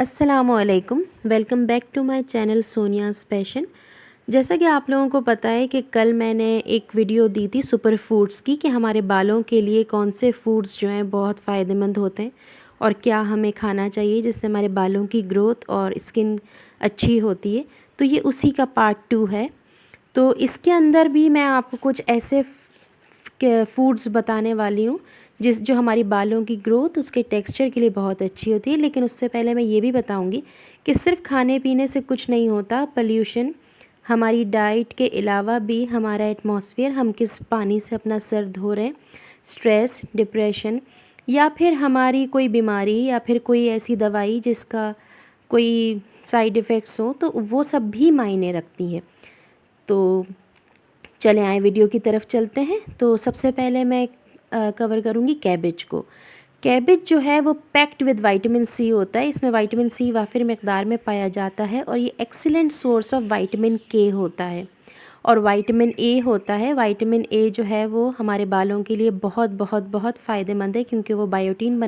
अस्सलामुअलैकुम, welcome back to my channel Sonia's passion. जैसा कि आप लोगों को पता है कि कल मैंने एक वीडियो दी थी सुपर फूड्स की कि हमारे बालों के लिए कौन से फूड्स जो हैं बहुत फ़ायदेमंद होते हैं और क्या हमें खाना चाहिए जिससे हमारे बालों की ग्रोथ और स्किन अच्छी होती है। तो ये उसी का पार्ट 2 है। तो इसके अंदर भी मैं आपको कुछ ऐसे फूड्स बताने वाली हूँ जो हमारी बालों की ग्रोथ उसके टेक्सचर के लिए बहुत अच्छी होती है। लेकिन उससे पहले मैं ये भी बताऊँगी कि सिर्फ खाने पीने से कुछ नहीं होता। पोल्यूशन, हमारी डाइट के अलावा भी हमारा एटमॉस्फेयर, हम किस पानी से अपना सर धो रहे हैं, स्ट्रेस, डिप्रेशन या फिर हमारी कोई बीमारी या फिर कोई ऐसी दवाई जिसका कोई साइड इफ़ेक्ट्स हो, तो वो सब भी मायने रखती है। तो चले आए वीडियो की तरफ चलते हैं। तो सबसे पहले मैं कवर करूँगी कैबेज को। कैबेज जो है वो पैक्ड विद विटामिन सी होता है। इसमें विटामिन सी वाफिर मकदार में पाया जाता है और ये एक्सीलेंट सोर्स ऑफ विटामिन के होता है और विटामिन ए होता है। विटामिन ए जो है वो हमारे बालों के लिए बहुत बहुत बहुत फ़ायदेमंद है क्योंकि वो बायोटीन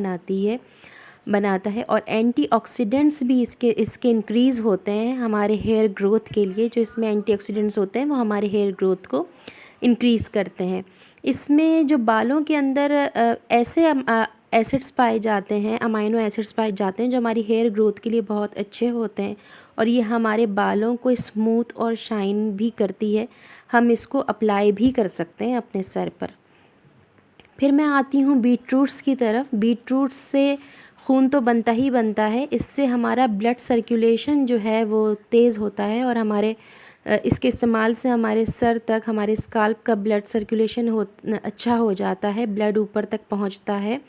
बनाता है और एंटीऑक्सीडेंट्स भी इसके इंक्रीज़ होते हैं हमारे हेयर ग्रोथ के लिए। जो इसमें एंटीऑक्सीडेंट्स होते हैं वो हमारे हेयर ग्रोथ को इंक्रीज़ करते हैं। इसमें जो बालों के अंदर ऐसे एसिड्स पाए जाते हैं, अमाइनो एसिड्स पाए जाते हैं जो हमारी हेयर ग्रोथ के लिए बहुत अच्छे होते हैं और ये हमारे बालों को स्मूथ और शाइन भी करती है। हम इसको अप्लाई भी कर सकते हैं अपने सर पर। फिर मैं आती हूँ बीटरूट्स की तरफ। बीटरूट्स से खून तो बनता ही बनता है, इससे हमारा ब्लड सर्कुलेशन जो है वो तेज़ होता है और इसके इस्तेमाल से हमारे सर तक, हमारे स्काल्प का ब्लड सर्कुलेशन अच्छा हो जाता है, ब्लड ऊपर तक पहुंचता है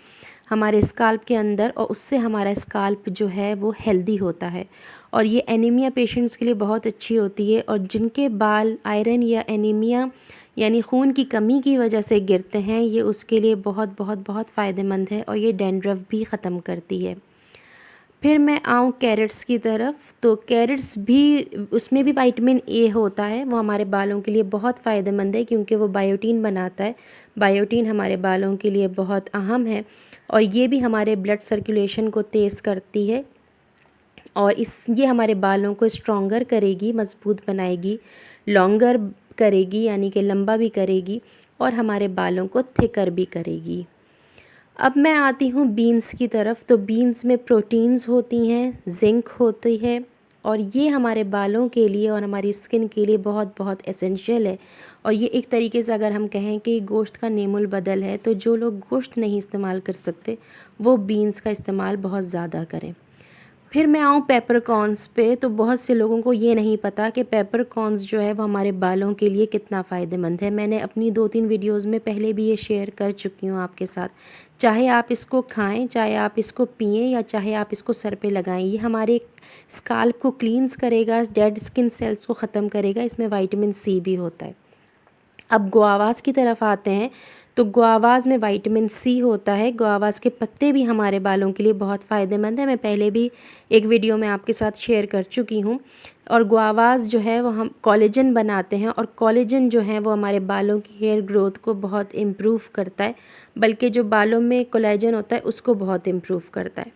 हमारे स्काल्प के अंदर और उससे हमारा स्काल्प जो है वो हेल्दी होता है और ये एनीमिया पेशेंट्स के लिए बहुत अच्छी होती है। और जिनके बाल आयरन या एनीमिया यानी खून की कमी की वजह से गिरते हैं, ये उसके लिए बहुत बहुत बहुत फ़ायदेमंद है और ये डैंड्रफ भी ख़त्म करती है। फिर मैं आऊँ कैरेट्स की तरफ। तो कैरेट्स भी, उसमें भी विटामिन ए होता है, वो हमारे बालों के लिए बहुत फ़ायदेमंद है क्योंकि वो बायोटीन बनाता है। बायोटीन हमारे बालों के लिए बहुत अहम है और ये भी हमारे ब्लड सर्कुलेशन को तेज़ करती है और ये हमारे बालों को स्ट्रॉन्गर करेगी, मज़बूत बनाएगी, लॉन्गर करेगी यानी कि लंबा भी करेगी और हमारे बालों को थिकर भी करेगी। अब मैं आती हूँ बीन्स की तरफ। तो बीन्स में प्रोटीन्स होती हैं, जिंक होती है और ये हमारे बालों के लिए और हमारी स्किन के लिए बहुत बहुत एसेंशियल है। और ये एक तरीके से अगर हम कहें कि गोश्त का नेमुल बदल है, तो जो लोग गोश्त नहीं इस्तेमाल कर सकते वो बीन्स का इस्तेमाल बहुत ज़्यादा करें। फिर मैं आऊँ पेपरकॉर्न्स पे। तो बहुत से लोगों को ये नहीं पता कि पेपरकॉर्न्स जो है वो हमारे बालों के लिए कितना फ़ायदेमंद है। मैंने अपनी 2-3 वीडियोज़ में पहले भी ये शेयर कर चुकी हूँ आपके साथ। चाहे आप इसको खाएं, चाहे आप इसको पिएं या चाहे आप इसको सर पे लगाएं, ये हमारे स्काल्प को क्लींस करेगा, डेड स्किन सेल्स को ख़त्म करेगा। इसमें विटामिन सी भी होता है। अब गुआवाज़ की तरफ आते हैं। तो गुआवाज़ में विटामिन सी होता है। गुआवाज़ के पत्ते भी हमारे बालों के लिए बहुत फ़ायदेमंद है। मैं पहले भी एक वीडियो में आपके साथ शेयर कर चुकी हूँ। और गुआवाज़ जो है वो हम कोलेजन बनाते हैं और कोलेजन जो है वो हमारे बालों की हेयर ग्रोथ को बहुत इम्प्रूव करता है, बल्कि जो बालों में कोलेजन होता है उसको बहुत इम्प्रूव करता है।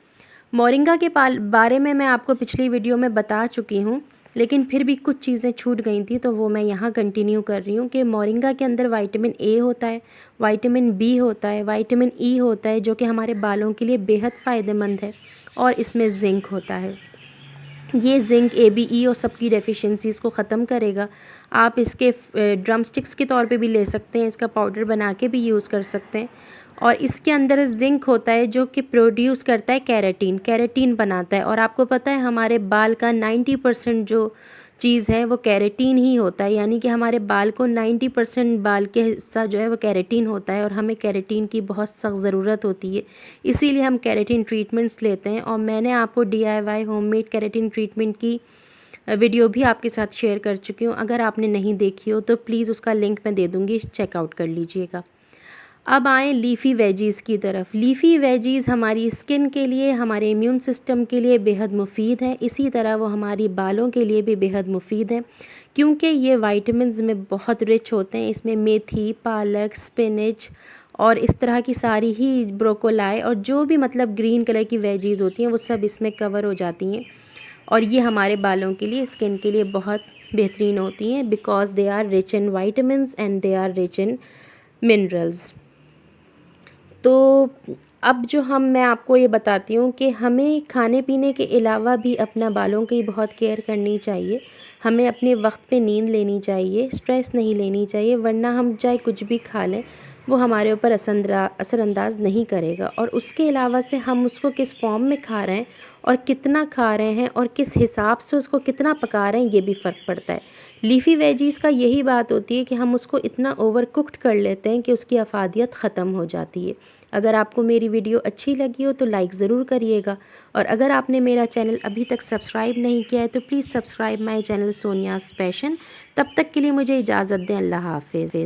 मोरिंगा के बारे में मैं आपको पिछली वीडियो में बता चुकी हूँ, लेकिन फिर भी कुछ चीज़ें छूट गई थी तो वो मैं यहाँ कंटिन्यू कर रही हूँ कि मोरिंगा के अंदर विटामिन ए होता है, विटामिन बी होता है, विटामिन ई होता है जो कि हमारे बालों के लिए बेहद फ़ायदेमंद है और इसमें जिंक होता है। ये जिंक, ए बी ई और सबकी डेफिशिएंसीज़ को ख़त्म करेगा। आप इसके ड्रम स्टिक्स के तौर पे भी ले सकते हैं, इसका पाउडर बना के भी यूज़ कर सकते हैं। और इसके अंदर जिंक होता है जो कि प्रोड्यूस करता है केराटिन, केराटिन बनाता है। और आपको पता है हमारे बाल का 90% जो चीज़ है वो केराटिन ही होता है, यानी कि हमारे बाल को 90% बाल के हिस्सा जो है वो केराटिन होता है और हमें केराटिन की बहुत सख्त ज़रूरत होती है। इसीलिए हम केराटिन ट्रीटमेंट्स लेते हैं और मैंने आपको DIY होममेड केराटिन ट्रीटमेंट की वीडियो भी आपके साथ शेयर कर चुकी हूँ। अगर आपने नहीं देखी हो तो प्लीज़ उसका लिंक मैं दे दूँगी, चेकआउट कर लीजिएगा। अब आएँ लीफ़ी वेजीज़ की तरफ। लीफ़ी वेजीज़ हमारी स्किन के लिए, हमारे इम्यून सिस्टम के लिए बेहद मुफीद है। इसी तरह वो हमारी बालों के लिए भी बेहद मुफीद है क्योंकि ये विटामिन्स में बहुत रिच होते हैं। इसमें मेथी, पालक, स्पिनच और इस तरह की सारी ही ब्रोकोलाई और जो भी मतलब ग्रीन कलर की वेजीज़ होती हैं वो सब इसमें कवर हो जाती हैं। और ये हमारे बालों के लिए, स्किन के लिए बहुत बेहतरीन होती हैं, because they are rich in vitamins and they are rich in minerals. तो अब जो मैं आपको ये बताती हूँ कि हमें खाने पीने के अलावा भी अपना बालों की बहुत केयर करनी चाहिए। हमें अपने वक्त पे नींद लेनी चाहिए, स्ट्रेस नहीं लेनी चाहिए, वरना हम चाहे कुछ भी खा लें वो हमारे ऊपर असरअंदाज नहीं करेगा। और उसके अलावा से हम उसको किस फॉर्म में खा रहे हैं और कितना खा रहे हैं और किस हिसाब से उसको कितना पका रहे हैं, ये भी फ़र्क पड़ता है। लीफ़ी वेजीज़ का यही बात होती है कि हम उसको इतना ओवर कुक्ड कर लेते हैं कि उसकी अफादियत ख़त्म हो जाती है। अगर आपको मेरी वीडियो अच्छी लगी हो तो लाइक ज़रूर करिएगा, और अगर आपने मेरा चैनल अभी तक सब्सक्राइब नहीं किया है तो please subscribe my channel Sonia's passion. तब तक के लिए मुझे इजाज़त दें। अल्लाह हाफ़िज़।